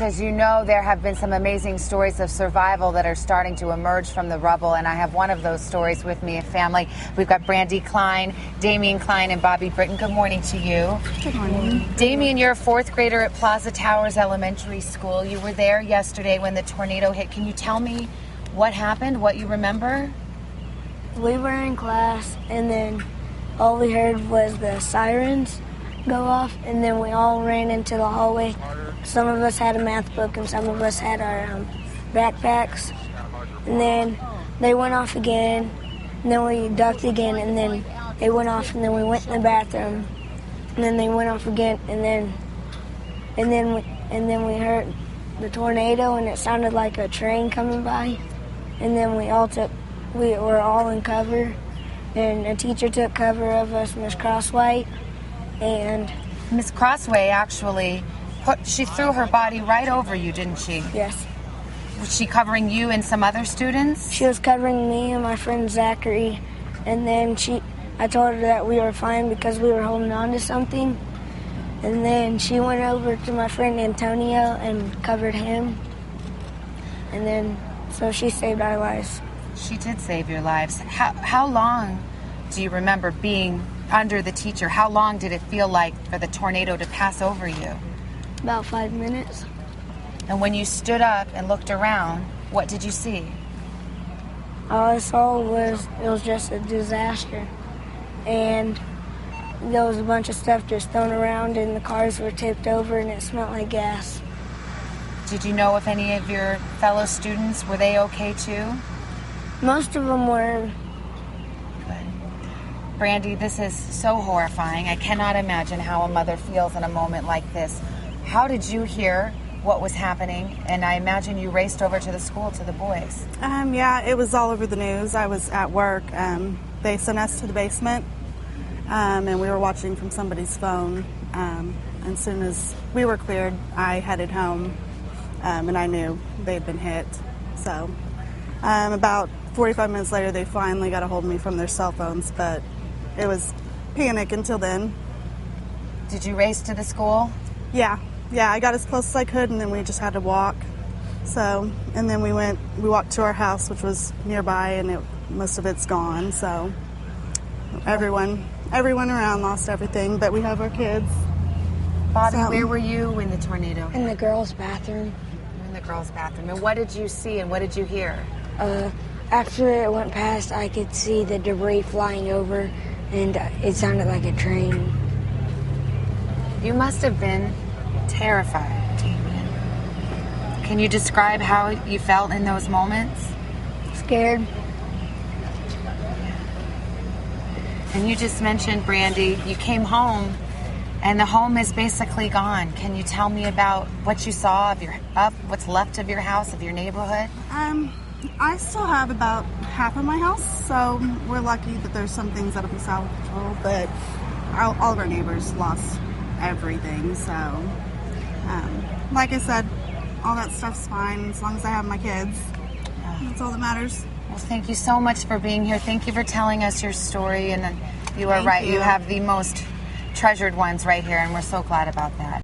As you know, there have been some amazing stories of survival that are starting to emerge from the rubble, and I have one of those stories with me, a family. We've got Brandy Klein, Damian Klein, and Bobby Britton. Good morning to you. Good morning. Damian, you're a fourth grader at Plaza Towers Elementary School. You were there yesterday when the tornado hit. Can you tell me what happened, what you remember? We were in class, and then all we heard was the sirens go off, and then we all ran into the hallway. Some of us had a math book, and some of us had our backpacks. And then they went off again, and then we ducked again, and then they went off, and then we went in the bathroom, and then they went off again, and then we heard the tornado, and it sounded like a train coming by. And then we were all in cover, and a teacher took cover of us, Miss Crosswhite, and Miss Crossway actually she threw her body right over you, didn't she? yes. Was she covering you and some other students? She was covering me and my friend Zachary, and then I told her that we were fine because we were holding on to something. And then she went over to my friend Antonio and covered him. And then, so she saved our lives. She did save your lives. How long do you remember being under the teacher? How long did it feel like for the tornado to pass over you? About 5 minutes. And when you stood up and looked around, what did you see? All I saw was it was just a disaster. And there was a bunch of stuff just thrown around, and the cars were tipped over, and it smelled like gas. Did you know if any of your fellow students, were they okay too? Most of them were. Good. Brandy, this is so horrifying. I cannot imagine how a mother feels in a moment like this. How did you hear what was happening? And I imagine you raced over to the school to the boys. Yeah, it was all over the news. I was at work. They sent us to the basement, and we were watching from somebody's phone. And as soon as we were cleared, I headed home, and I knew they'd been hit. So about 45 minutes later, they finally got a hold of me from their cell phones, but it was panic until then. Did you race to the school? Yeah, I got as close as I could, and then we just had to walk. So, and then we walked to our house, which was nearby, and most of it's gone. So, everyone around lost everything, but we have our kids. Bobby, where were you when the tornado hit? In the girls' bathroom. In the girls' bathroom. And what did you see and what did you hear? After it went past, I could see the debris flying over, and it sounded like a train. You must have been terrified, Damian. Can you describe how you felt in those moments? Scared. And you just mentioned, Brandy, you came home and the home is basically gone. Can you tell me about what you saw of what's left of your house, of your neighborhood? I still have about half of my house, so we're lucky that there's some things that'll be salvageable, but all of our neighbors lost everything, so like I said, all that stuff's fine as long as I have my kids. That's all that matters. Well, thank you so much for being here. Thank you for telling us your story, and you are right. You have the most treasured ones right here, and we're so glad about that.